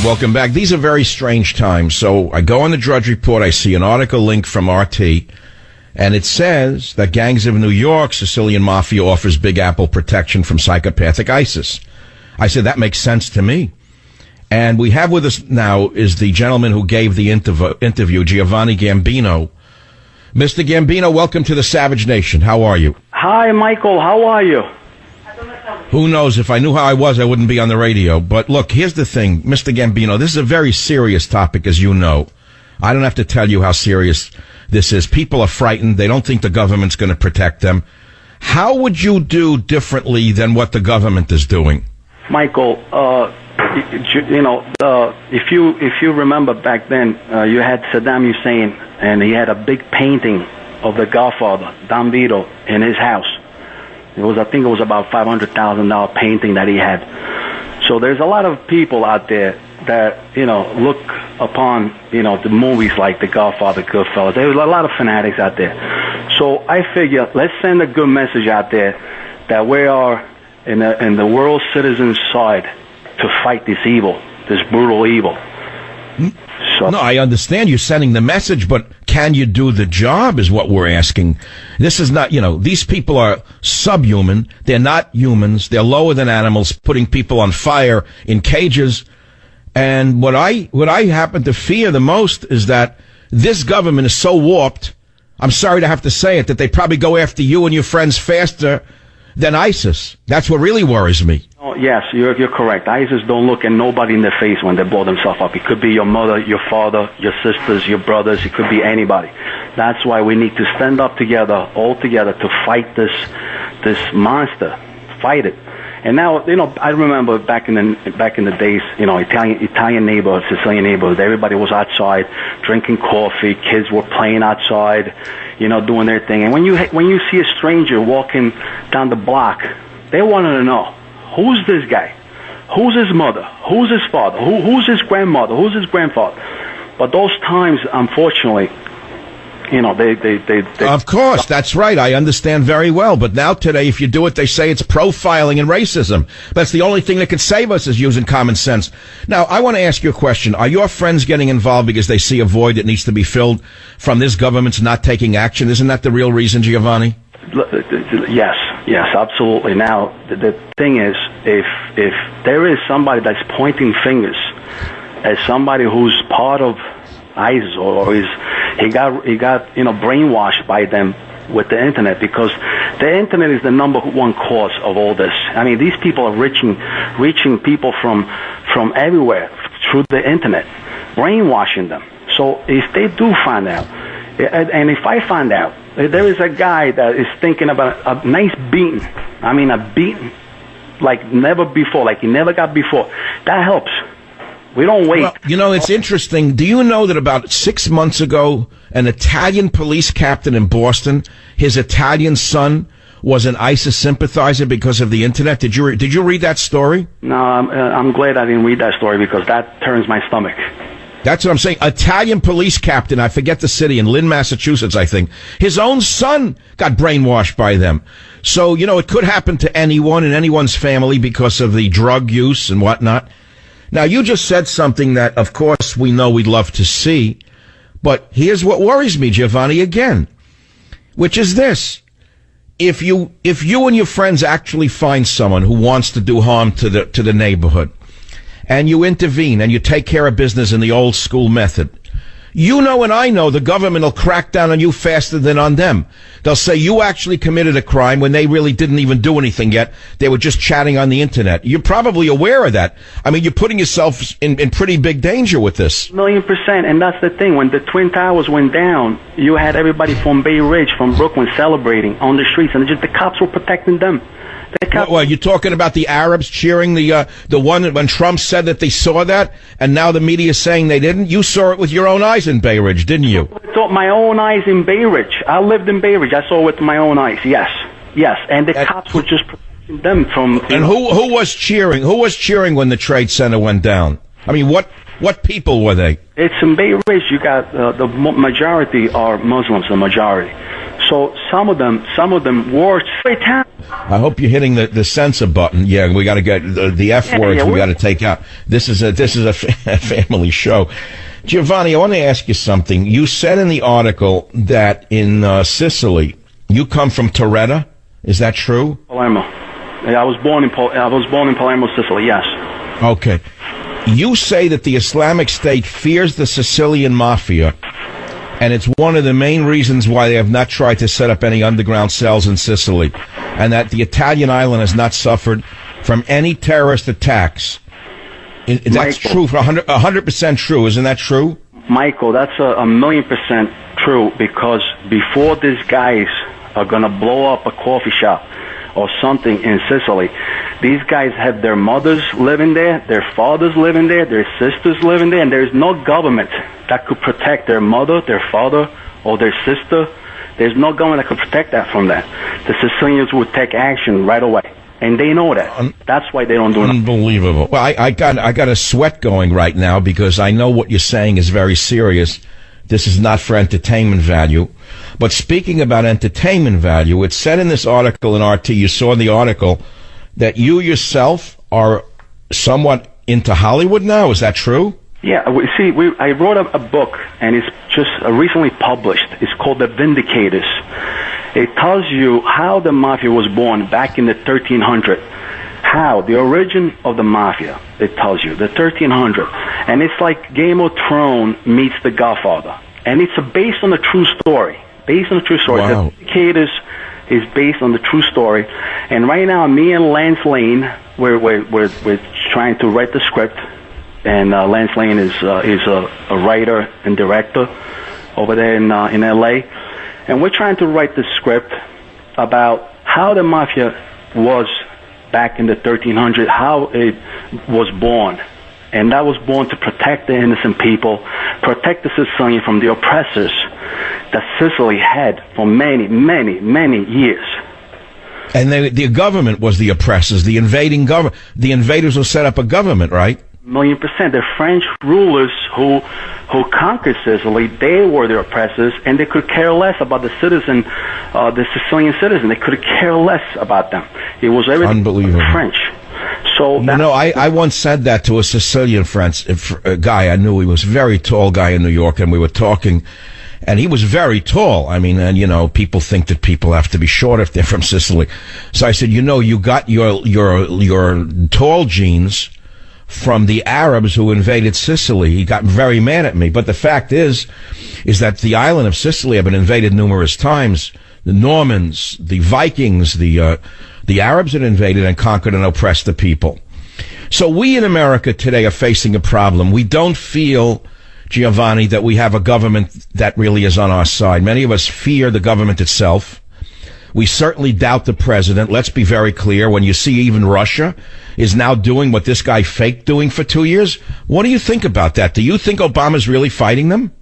welcome back. These are very strange times. So I go on the Drudge Report. I see an article link from RT, and it says that gangs of New York, Sicilian Mafia offers Big Apple protection from psychopathic ISIS. I said, that makes sense to me. And we have with us now is the gentleman who gave the interview, Giovanni Gambino. Mr. Gambino, welcome to the Savage Nation. How are you? Hi, Michael. How are you? Who knows? If I knew how I was, I wouldn't be on the radio. But look, here's the thing, Mr. Gambino, this is a very serious topic, as you know. I don't have to tell you how serious this is. People are frightened. They don't think the government's going to protect them. How would you do differently than what the government is doing? Michael, if you remember back then, you had Saddam Hussein, and he had a big painting of the Godfather, Don Vito, in his house. I think it was about $500,000 painting that he had. So there's a lot of people out there that, look upon, the movies like The Godfather, Goodfellas. There's a lot of fanatics out there. So I figure, let's send a good message out there that we are in the world citizens' side to fight this evil, this brutal evil. So, no, I understand you're sending the message, but can you do the job is what we're asking. This is not, these people are subhuman. They're not humans. They're lower than animals, putting people on fire in cages. And what I happen to fear the most is that this government is so warped, I'm sorry to have to say it, that they probably go after you and your friends faster than ISIS. That's what really worries me. Oh, yes, you're correct. ISIS don't look at nobody in the face when they blow themselves up. It could be your mother, your father, your sisters, your brothers. It could be anybody. That's why we need to stand up together, all together, to fight this monster. Fight it. And now, I remember back in the days, Italian neighborhoods, Sicilian neighborhoods, everybody was outside drinking coffee. Kids were playing outside, doing their thing. And when you see a stranger walking down the block, they wanted to know, who's this guy? Who's his mother? Who's his father? Who's his grandmother? Who's his grandfather? But those times, unfortunately, they Of course, that's right. I understand very well. But now today, if you do it, they say it's profiling and racism. That's the only thing that can save us is using common sense. Now, I want to ask you a question. Are your friends getting involved because they see a void that needs to be filled from this government's not taking action? Isn't that the real reason, Giovanni? Yes, absolutely. Now, the thing is, if there is somebody that's pointing fingers at somebody who's part of ISIS or he got brainwashed by them with the internet, because the internet is the number one cause of all this. I mean, these people are reaching people from everywhere through the internet, brainwashing them. So if they do find out, and if I find out, there is a guy that is thinking about a nice beating. I mean, a beating like never before, like he never got before. That helps. We don't wait. Well, it's interesting. Do you know that about 6 months ago, an Italian police captain in Boston, his Italian son was an ISIS sympathizer because of the internet? Did you read that story? No, I'm glad I didn't read that story, because that turns my stomach. That's what I'm saying. Italian police captain, I forget the city, in Lynn, Massachusetts, I think. His own son got brainwashed by them. So, it could happen to anyone in anyone's family because of the drug use and whatnot. Now, you just said something that, of course, we know we'd love to see. But here's what worries me, Giovanni, again, which is this. If you and your friends actually find someone who wants to do harm to the neighborhood, and you intervene and you take care of business in the old school method, and I know the government will crack down on you faster than on them. They'll say you actually committed a crime when they really didn't even do anything yet. They were just chatting on the internet. You're probably aware of that. I mean, you're putting yourself in pretty big danger with this. 1,000,000%. And that's the thing. When the Twin Towers went down, you had everybody from Bay Ridge, from Brooklyn, celebrating on the streets, and just the cops were protecting them. Well, you're talking about the Arabs cheering the one when Trump said that they saw that, and now the media is saying they didn't? You saw it with your own eyes in Bay Ridge, didn't you? I saw my own eyes in Bay Ridge. I lived in Bay Ridge. I saw it with my own eyes. Yes. And the cops were just protecting them from. And who was cheering? Who was cheering when the Trade Center went down? I mean, what people were they? It's in Bay Ridge. You got the majority are Muslims. The majority. So some of them were satanic. I hope you're hitting the censor button. Yeah, we got to get the F words. We got to take out. This is a family show. Giovanni, I want to ask you something. You said in the article that in Sicily, you come from Torretta. Is that true? Palermo. Yeah, I was born in Palermo, Sicily. Yes. Okay. You say that the Islamic State fears the Sicilian Mafia, and it's one of the main reasons why they have not tried to set up any underground cells in Sicily, and that the Italian island has not suffered from any terrorist attacks. That's true, for 100% true. Isn't that true? Michael, that's 1,000,000% true, because before these guys are going to blow up a coffee shop or something in Sicily, these guys have their mothers living there, their fathers living there, their sisters living there, and there's no government that could protect their mother, their father, or their sister. There's no government that could protect that from that. The Sicilians would take action right away, and they know that. That's why they don't do it. Unbelievable. Well, I got a sweat going right now, because I know what you're saying is very serious. This is not for entertainment value. But speaking about entertainment value, it said in this article in RT, you saw the article, that you yourself are somewhat into Hollywood now. Is that true? Yeah, I wrote a book, and it's just recently published. It's called The Vindicators. It tells you how the Mafia was born back in the 1300s. How, the origin of the Mafia, it tells you, the 1300s. And it's like Game of Thrones meets The Godfather. And it's based on a true story. Wow. The Vindicators is based on the true story. And right now, me and Lance Lane, we're trying to write the script. And Lance Lane is a writer and director over there in L.A. And we're trying to write the script about how the Mafia was back in the 1300s, how it was born. And that was born to protect the innocent people, protect the Sicilian from the oppressors that Sicily had for many, many, many years. And the government was the oppressors, the invading government. The invaders will set up a government, right? 1,000,000%. The French rulers who conquered Sicily, they were the oppressors, and they could care less about the citizen, the Sicilian citizen. They could care less about them. It was everything unbelievable. French. So I once said that to a Sicilian a guy I knew. He was a very tall guy in New York, and we were talking, and he was very tall. I mean, and people think that people have to be short if they're from Sicily. So I said, you got your tall genes from the Arabs who invaded Sicily. He got very mad at me. But the fact is that the island of Sicily had been invaded numerous times. The Normans, the Vikings, the Arabs had invaded and conquered and oppressed the people. So we in America today are facing a problem. We don't feel, Giovanni, that we have a government that really is on our side. Many of us fear the government itself. We certainly doubt the president. Let's be very clear. When you see even Russia is now doing what this guy faked doing for 2 years, what do you think about that? Do you think Obama's really fighting them?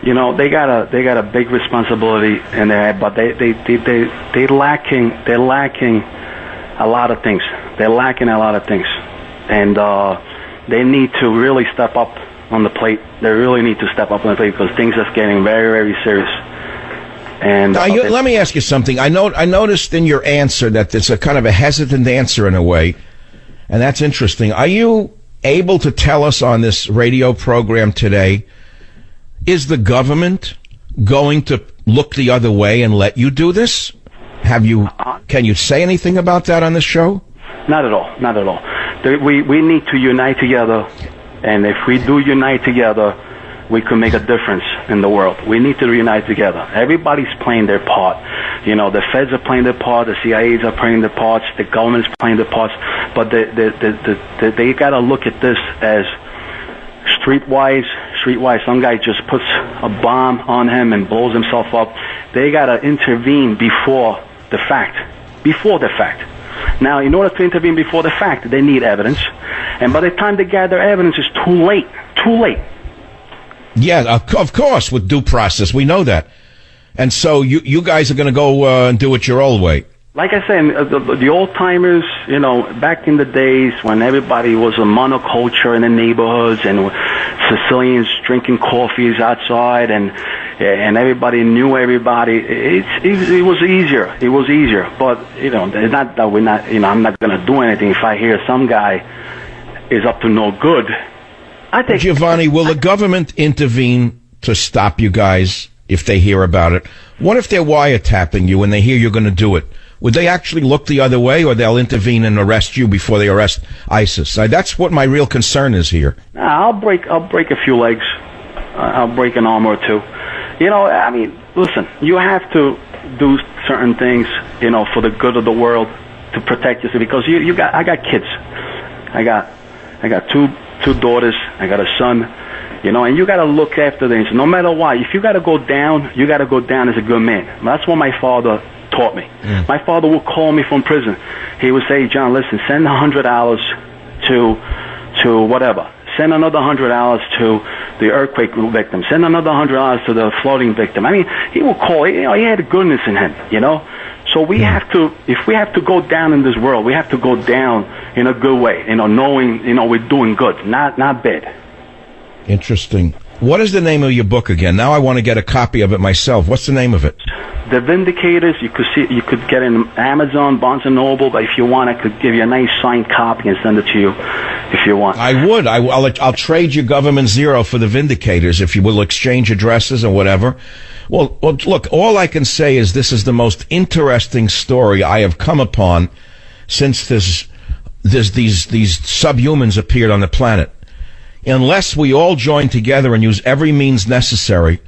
They got a big responsibility in their head, but they're lacking a lot of things. And they need to really step up on the plate. They really need to step up on the plate, because things are getting very, very serious. And let me ask you something. I noticed in your answer that it's a kind of a hesitant answer in a way, and that's interesting. Are you able to tell us on this radio program today, is the government going to look the other way and let you do this? Can you say anything about that on this show? Not at all. We need to unite together, and if we do unite together, we can make a difference in the world. We need to unite together. Everybody's playing their part. The feds are playing their part, the CIAs are playing their parts, the government's playing their parts, but they got to look at this as streetwise. Some guy just puts a bomb on him and blows himself up. They got to intervene before the fact. Now, in order to intervene before the fact, they need evidence, and by the time they gather evidence, it's too late. Yeah, of course, with due process, we know that. And so you guys are going to go and do it your old way. Like I said, the old-timers, back in the days when everybody was a monoculture in the neighborhoods, and Sicilians drinking coffees outside and and everybody knew everybody. It was easier. It was easier. But it's not that we're not. I'm not going to do anything if I hear some guy is up to no good. I think Giovanni, will the government intervene to stop you guys if they hear about it? What if they're wiretapping you and they hear you're going to do it? Would they actually look the other way, or they'll intervene and arrest you before they arrest ISIS? That's what my real concern is here. I'll break a few legs. I'll break an arm or two. I mean, listen, you have to do certain things, for the good of the world, to protect yourself, because I got kids. I got two daughters. I got a son. And you got to look after things. No matter what, if you got to go down, you got to go down as a good man. That's what my father taught me. My father would call me from prison. He would say, John, listen, send $100 to whatever. Send another $100 to the earthquake victim. Send another $100 to the flooding victim. I mean, he would call. He had a goodness in him, So we have to, if we have to go down in this world, we have to go down in a good way, knowing, we're doing good, not bad. Interesting. What is the name of your book again? Now I want to get a copy of it myself. What's the name of it? The Vindicators. You could get it in Amazon, Barnes and Noble, but if you want, I could give you a nice signed copy and send it to you if you want. I would. I'll trade you Government Zero for the Vindicators if you will exchange addresses and whatever. Well, look, all I can say is this is the most interesting story I have come upon since these subhumans appeared on the planet. Unless we all join together and use every means necessary,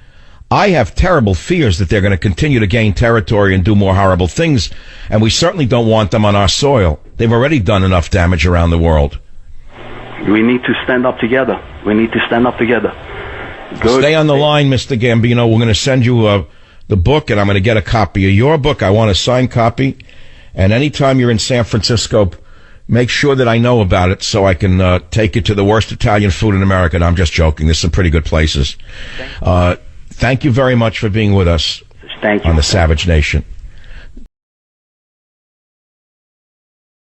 I have terrible fears that they're going to continue to gain territory and do more horrible things, and we certainly don't want them on our soil. They've already done enough damage around the world. We need to stand up together. Good. Stay on the line, Mr. Gambino. We're going to send you the book, and I'm going to get a copy of your book. I want a signed copy, and anytime you're in San Francisco, make sure that I know about it so I can take you to the worst Italian food in America. And I'm just joking. There's some pretty good places. Thank you very much for being with us on the Savage Nation.